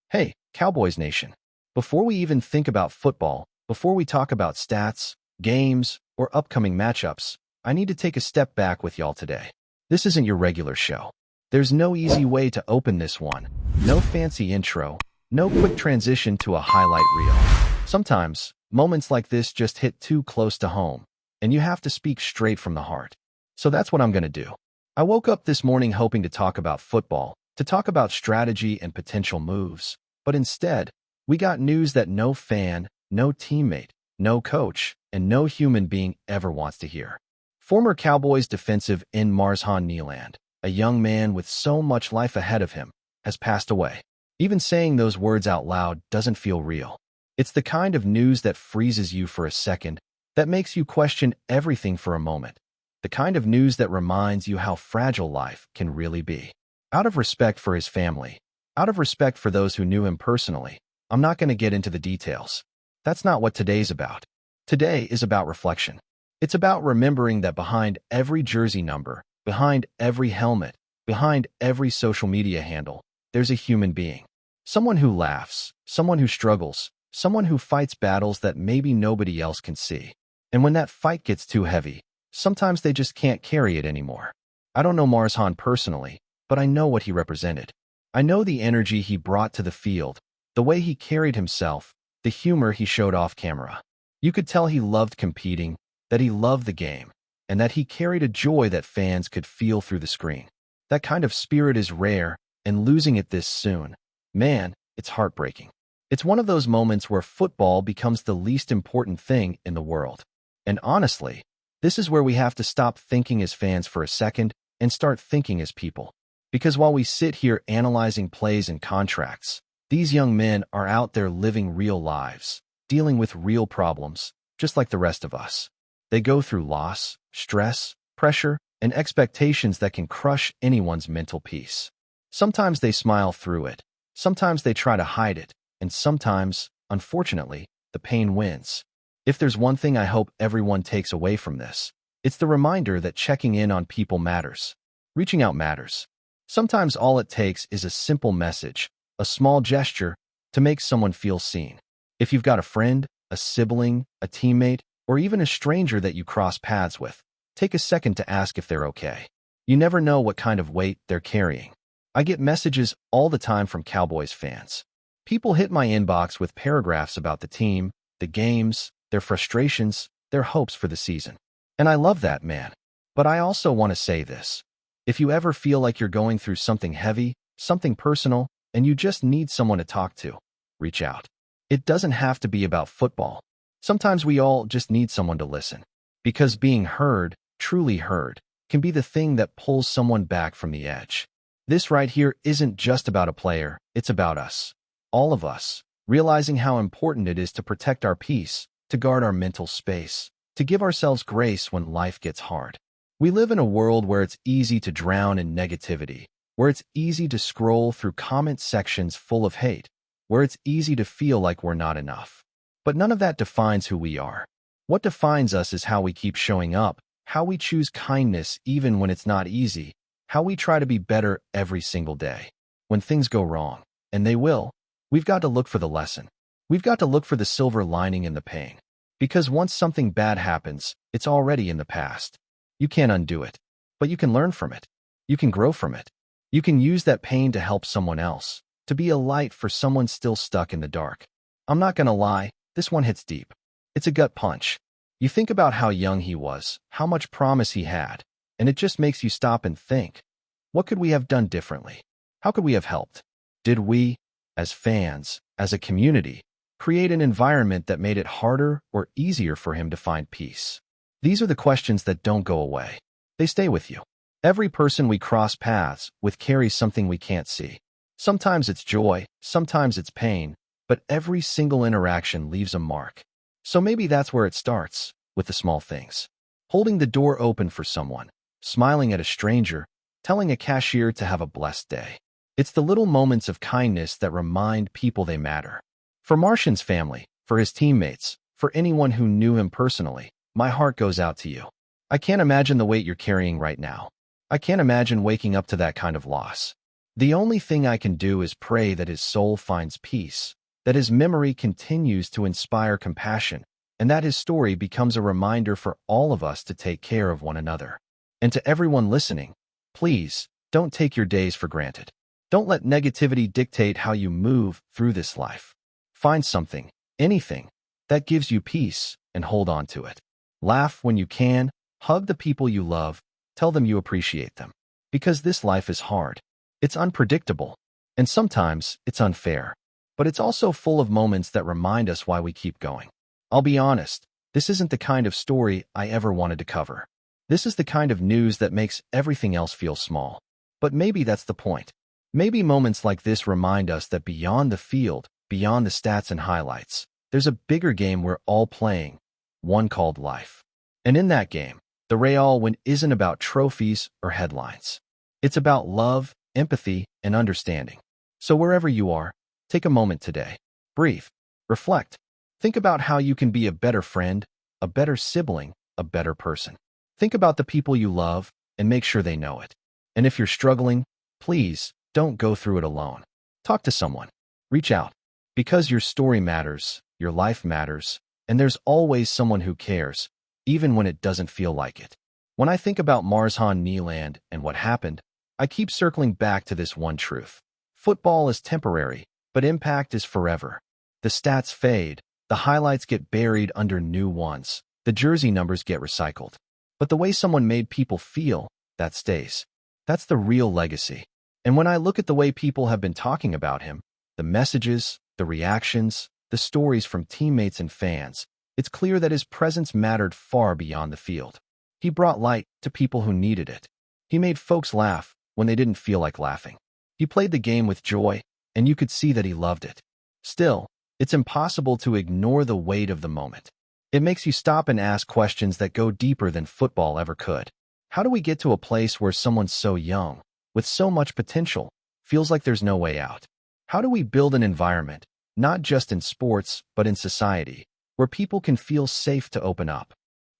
Hey, Cowboys Nation. Before we even think about football, before we talk about stats, games, or upcoming matchups, I need to take a step back with y'all today. This isn't your regular show. There's no easy way to open this one. No fancy intro, no quick transition to a highlight reel. Sometimes, moments like this just hit too close to home, and you have to speak straight from the heart. So that's what I'm going to do. I woke up this morning hoping to talk about football, to talk about strategy and potential moves. But instead, we got news that no fan, no teammate, no coach, and no human being ever wants to hear. Former Cowboys defensive end Marshawn Nyland, a young man with so much life ahead of him, has passed away. Even saying those words out loud doesn't feel real. It's the kind of news that freezes you for a second, that makes you question everything for a moment. The kind of news that reminds you how fragile life can really be. Out of respect for his family, out of respect for those who knew him personally, I'm not going to get into the details. That's not what today's about. Today is about reflection. It's about remembering that behind every jersey number, behind every helmet, behind every social media handle, there's a human being. Someone who laughs, someone who struggles, someone who fights battles that maybe nobody else can see. And when that fight gets too heavy, sometimes they just can't carry it anymore. I don't know Marshawn personally, but I know what he represented. I know the energy he brought to the field, the way he carried himself, the humor he showed off camera. You could tell he loved competing, that he loved the game, and that he carried a joy that fans could feel through the screen. That kind of spirit is rare, and losing it this soon, man, it's heartbreaking. It's one of those moments where football becomes the least important thing in the world. And honestly, this is where we have to stop thinking as fans for a second and start thinking as people. Because while we sit here analyzing plays and contracts, these young men are out there living real lives, dealing with real problems, just like the rest of us. They go through loss, stress, pressure, and expectations that can crush anyone's mental peace. Sometimes they smile through it, sometimes they try to hide it, and sometimes, unfortunately, the pain wins. If there's one thing I hope everyone takes away from this, it's the reminder that checking in on people matters. Reaching out matters. Sometimes all it takes is a simple message, a small gesture, to make someone feel seen. If you've got a friend, a sibling, a teammate, or even a stranger that you cross paths with, take a second to ask if they're okay. You never know what kind of weight they're carrying. I get messages all the time from Cowboys fans. People hit my inbox with paragraphs about the team, the games, their frustrations, their hopes for the season. And I love that, man. But I also want to say this. If you ever feel like you're going through something heavy, something personal, and you just need someone to talk to, reach out. It doesn't have to be about football. Sometimes we all just need someone to listen. Because being heard, truly heard, can be the thing that pulls someone back from the edge. This right here isn't just about a player, it's about us. All of us, realizing how important it is to protect our peace, to guard our mental space, to give ourselves grace when life gets hard. We live in a world where it's easy to drown in negativity, where it's easy to scroll through comment sections full of hate, where it's easy to feel like we're not enough. But none of that defines who we are. What defines us is how we keep showing up, how we choose kindness even when it's not easy, how we try to be better every single day. When things go wrong, and they will, we've got to look for the lesson. We've got to look for the silver lining in the pain. Because once something bad happens, it's already in the past. You can't undo it, but you can learn from it. You can grow from it. You can use that pain to help someone else, to be a light for someone still stuck in the dark. I'm not gonna lie, this one hits deep. It's a gut punch. You think about how young he was, how much promise he had, and it just makes you stop and think, what could we have done differently? How could we have helped? Did we, as fans, as a community, create an environment that made it harder or easier for him to find peace? These are the questions that don't go away. They stay with you. Every person we cross paths with carries something we can't see. Sometimes it's joy, sometimes it's pain, but every single interaction leaves a mark. So maybe that's where it starts, with the small things. Holding the door open for someone, smiling at a stranger, telling a cashier to have a blessed day. It's the little moments of kindness that remind people they matter. For Marshawn's family, for his teammates, for anyone who knew him personally, my heart goes out to you. I can't imagine the weight you're carrying right now. I can't imagine waking up to that kind of loss. The only thing I can do is pray that his soul finds peace, that his memory continues to inspire compassion, and that his story becomes a reminder for all of us to take care of one another. And to everyone listening, please, don't take your days for granted. Don't let negativity dictate how you move through this life. Find something, anything, that gives you peace and hold on to it. Laugh when you can, hug the people you love, tell them you appreciate them. Because this life is hard. It's unpredictable, and sometimes it's unfair. But it's also full of moments that remind us why we keep going. I'll be honest, this isn't the kind of story I ever wanted to cover. This is the kind of news that makes everything else feel small. But maybe that's the point. Maybe moments like this remind us that beyond the field, beyond the stats and highlights, there's a bigger game we're all playing, one called life. And in that game, the real win isn't about trophies or headlines. It's about love, empathy, and understanding. So wherever you are, take a moment today. Breathe. Reflect. Think about how you can be a better friend, a better sibling, a better person. Think about the people you love and make sure they know it. And if you're struggling, please don't go through it alone. Talk to someone. Reach out. Because your story matters, your life matters, and there's always someone who cares, even when it doesn't feel like it. When I think about Marshawn Kneeland and what happened, I keep circling back to this one truth. Football is temporary, but impact is forever. The stats fade, the highlights get buried under new ones, the jersey numbers get recycled. But the way someone made people feel, that stays. That's the real legacy. And when I look at the way people have been talking about him, the messages, the reactions, the stories from teammates and fans, it's clear that his presence mattered far beyond the field. He brought light to people who needed it. He made folks laugh when they didn't feel like laughing. He played the game with joy, and you could see that he loved it. Still, it's impossible to ignore the weight of the moment. It makes you stop and ask questions that go deeper than football ever could. How do we get to a place where someone so young, with so much potential, feels like there's no way out? How do we build an environment, not just in sports, but in society, where people can feel safe to open up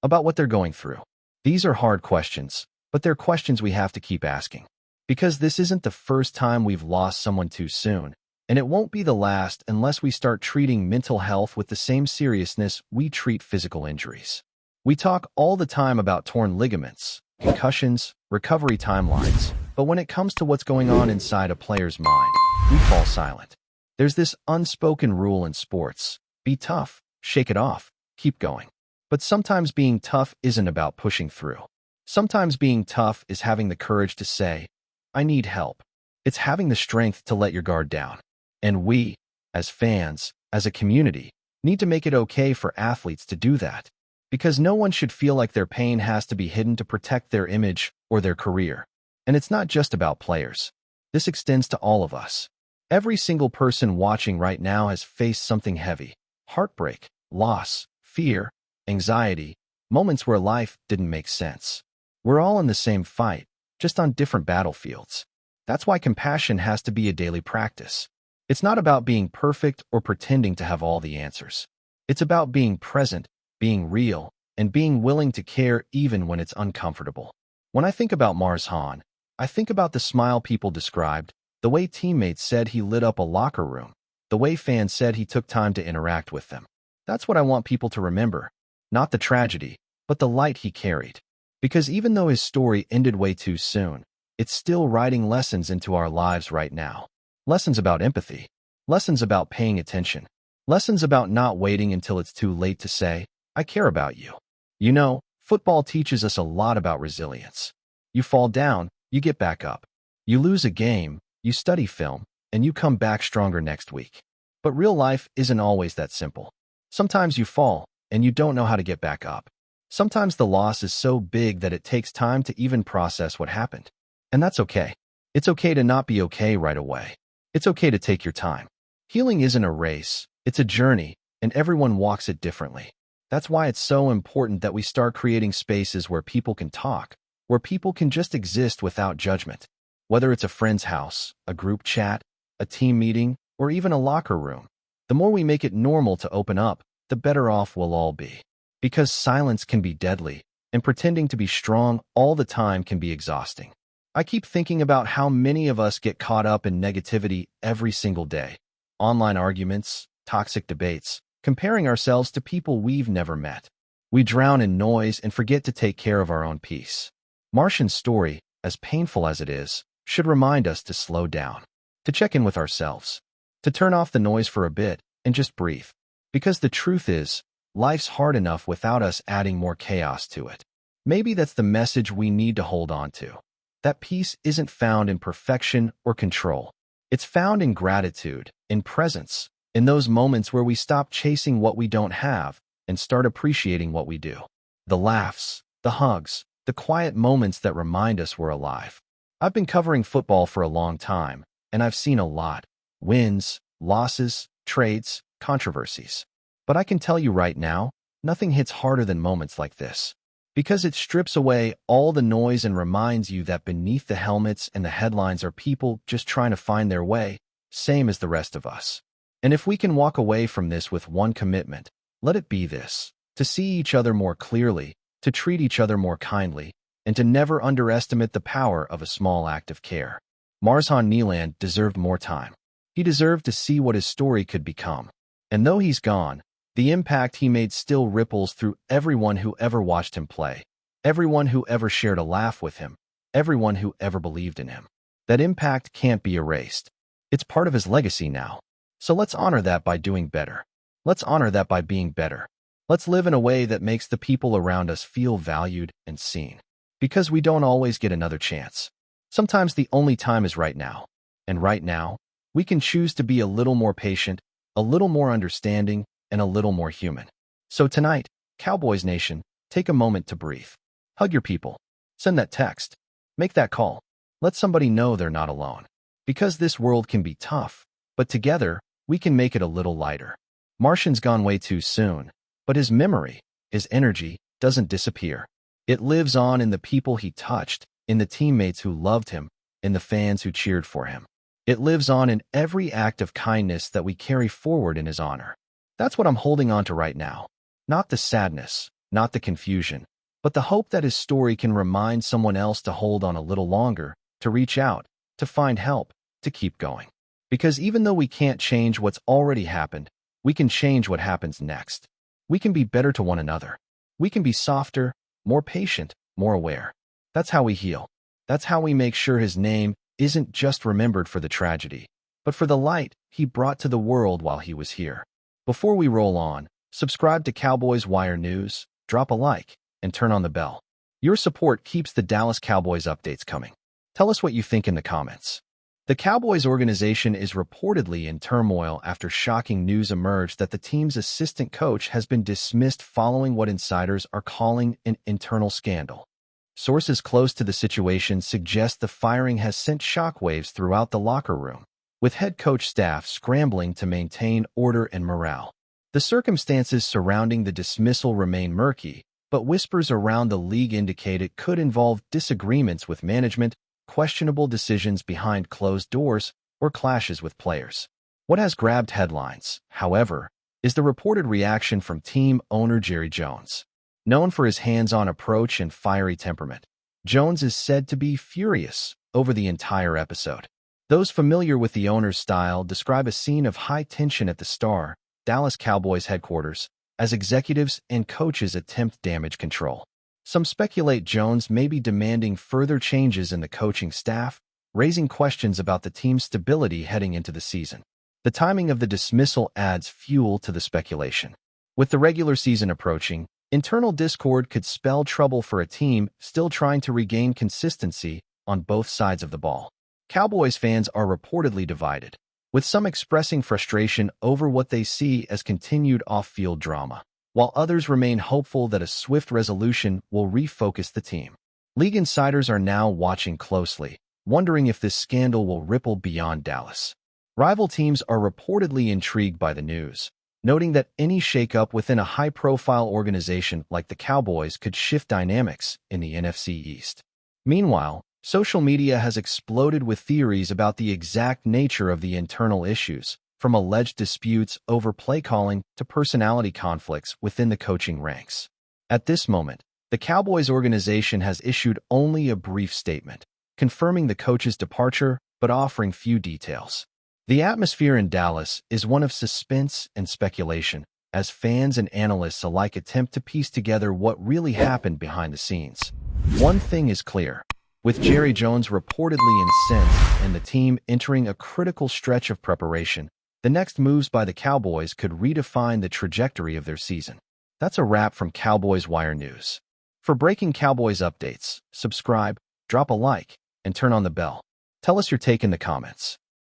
about what they're going through? These are hard questions, but they're questions we have to keep asking. Because this isn't the first time we've lost someone too soon, and it won't be the last unless we start treating mental health with the same seriousness we treat physical injuries. We talk all the time about torn ligaments, concussions, recovery timelines, but when it comes to what's going on inside a player's mind, we fall silent. There's this unspoken rule in sports: be tough, shake it off, keep going. But sometimes being tough isn't about pushing through. Sometimes being tough is having the courage to say, I need help. It's having the strength to let your guard down. And we, as fans, as a community, need to make it okay for athletes to do that. Because no one should feel like their pain has to be hidden to protect their image or their career. And it's not just about players. This extends to all of us. Every single person watching right now has faced something heavy: heartbreak, loss, fear, anxiety, moments where life didn't make sense. We're all in the same fight, just on different battlefields. That's why compassion has to be a daily practice. It's not about being perfect or pretending to have all the answers. It's about being present, being real, and being willing to care even when it's uncomfortable. When I think about Marshawn, I think about the smile people described, the way teammates said he lit up a locker room, the way fans said he took time to interact with them. That's what I want people to remember, not the tragedy, but the light he carried. Because even though his story ended way too soon, it's still writing lessons into our lives right now. Lessons about empathy, lessons about paying attention, lessons about not waiting until it's too late to say, I care about you. You know, football teaches us a lot about resilience. You fall down, you get back up. You lose a game, you study film, and you come back stronger next week. But real life isn't always that simple. Sometimes you fall, and you don't know how to get back up. Sometimes the loss is so big that it takes time to even process what happened. And that's okay. It's okay to not be okay right away. It's okay to take your time. Healing isn't a race, it's a journey, and everyone walks it differently. That's why it's so important that we start creating spaces where people can talk, where people can just exist without judgment. Whether it's a friend's house, a group chat, a team meeting, or even a locker room, the more we make it normal to open up, the better off we'll all be. Because silence can be deadly, and pretending to be strong all the time can be exhausting. I keep thinking about how many of us get caught up in negativity every single day. Online arguments, toxic debates, comparing ourselves to people we've never met. We drown in noise and forget to take care of our own peace. Martian's story, as painful as it is, should remind us to slow down, to check in with ourselves, to turn off the noise for a bit and just breathe. Because the truth is, life's hard enough without us adding more chaos to it. Maybe that's the message we need to hold on to. That peace isn't found in perfection or control. It's found in gratitude, in presence, in those moments where we stop chasing what we don't have and start appreciating what we do. The laughs, the hugs, the quiet moments that remind us we're alive. I've been covering football for a long time, and I've seen a lot. Wins, losses, trades, controversies. But I can tell you right now, nothing hits harder than moments like this. Because it strips away all the noise and reminds you that beneath the helmets and the headlines are people just trying to find their way, same as the rest of us. And if we can walk away from this with one commitment, let it be this: to see each other more clearly, to treat each other more kindly, and to never underestimate the power of a small act of care. Marshawn Kneeland deserved more time. He deserved to see what his story could become. And though he's gone, the impact he made still ripples through everyone who ever watched him play, everyone who ever shared a laugh with him, everyone who ever believed in him. That impact can't be erased. It's part of his legacy now. So let's honor that by doing better. Let's honor that by being better. Let's live in a way that makes the people around us feel valued and seen. Because we don't always get another chance. Sometimes the only time is right now. And right now, we can choose to be a little more patient, a little more understanding, and a little more human. So tonight, Cowboys Nation, take a moment to breathe. Hug your people. Send that text. Make that call. Let somebody know they're not alone. Because this world can be tough, but together, we can make it a little lighter. Martian's gone way too soon, but his memory, his energy, doesn't disappear. It lives on in the people he touched, in the teammates who loved him, in the fans who cheered for him. It lives on in every act of kindness that we carry forward in his honor. That's what I'm holding on to right now. Not the sadness, not the confusion, but the hope that his story can remind someone else to hold on a little longer, to reach out, to find help, to keep going. Because even though we can't change what's already happened, we can change what happens next. We can be better to one another. We can be softer, more patient, more aware. That's how we heal. That's how we make sure his name isn't just remembered for the tragedy, but for the light he brought to the world while he was here. Before we roll on, subscribe to Cowboys Wire News, drop a like, and turn on the bell. Your support keeps the Dallas Cowboys updates coming. Tell us what you think in the comments. The Cowboys organization is reportedly in turmoil after shocking news emerged that the team's assistant coach has been dismissed following what insiders are calling an internal scandal. Sources close to the situation suggest the firing has sent shockwaves throughout the locker room, with head coach staff scrambling to maintain order and morale. The circumstances surrounding the dismissal remain murky, but whispers around the league indicate it could involve disagreements with management, questionable decisions behind closed doors, or clashes with players. What has grabbed headlines, however, is the reported reaction from team owner Jerry Jones. Known for his hands-on approach and fiery temperament, Jones is said to be furious over the entire episode. Those familiar with the owner's style describe a scene of high tension at the Dallas Cowboys headquarters, as executives and coaches attempt damage control. Some speculate Jones may be demanding further changes in the coaching staff, raising questions about the team's stability heading into the season. The timing of the dismissal adds fuel to the speculation. With the regular season approaching, internal discord could spell trouble for a team still trying to regain consistency on both sides of the ball. Cowboys fans are reportedly divided, with some expressing frustration over what they see as continued off-field drama, while others remain hopeful that a swift resolution will refocus the team. League insiders are now watching closely, wondering if this scandal will ripple beyond Dallas. Rival teams are reportedly intrigued by the news, noting that any shakeup within a high-profile organization like the Cowboys could shift dynamics in the NFC East. Meanwhile, social media has exploded with theories about the exact nature of the internal issues, from alleged disputes over play calling to personality conflicts within the coaching ranks. At this moment, the Cowboys organization has issued only a brief statement, confirming the coach's departure but offering few details. The atmosphere in Dallas is one of suspense and speculation, as fans and analysts alike attempt to piece together what really happened behind the scenes. One thing is clear. With Jerry Jones reportedly incensed and the team entering a critical stretch of preparation, the next moves by the Cowboys could redefine the trajectory of their season. That's a wrap from Cowboys Wire News. For breaking Cowboys updates, subscribe, drop a like, and turn on the bell. Tell us your take in the comments.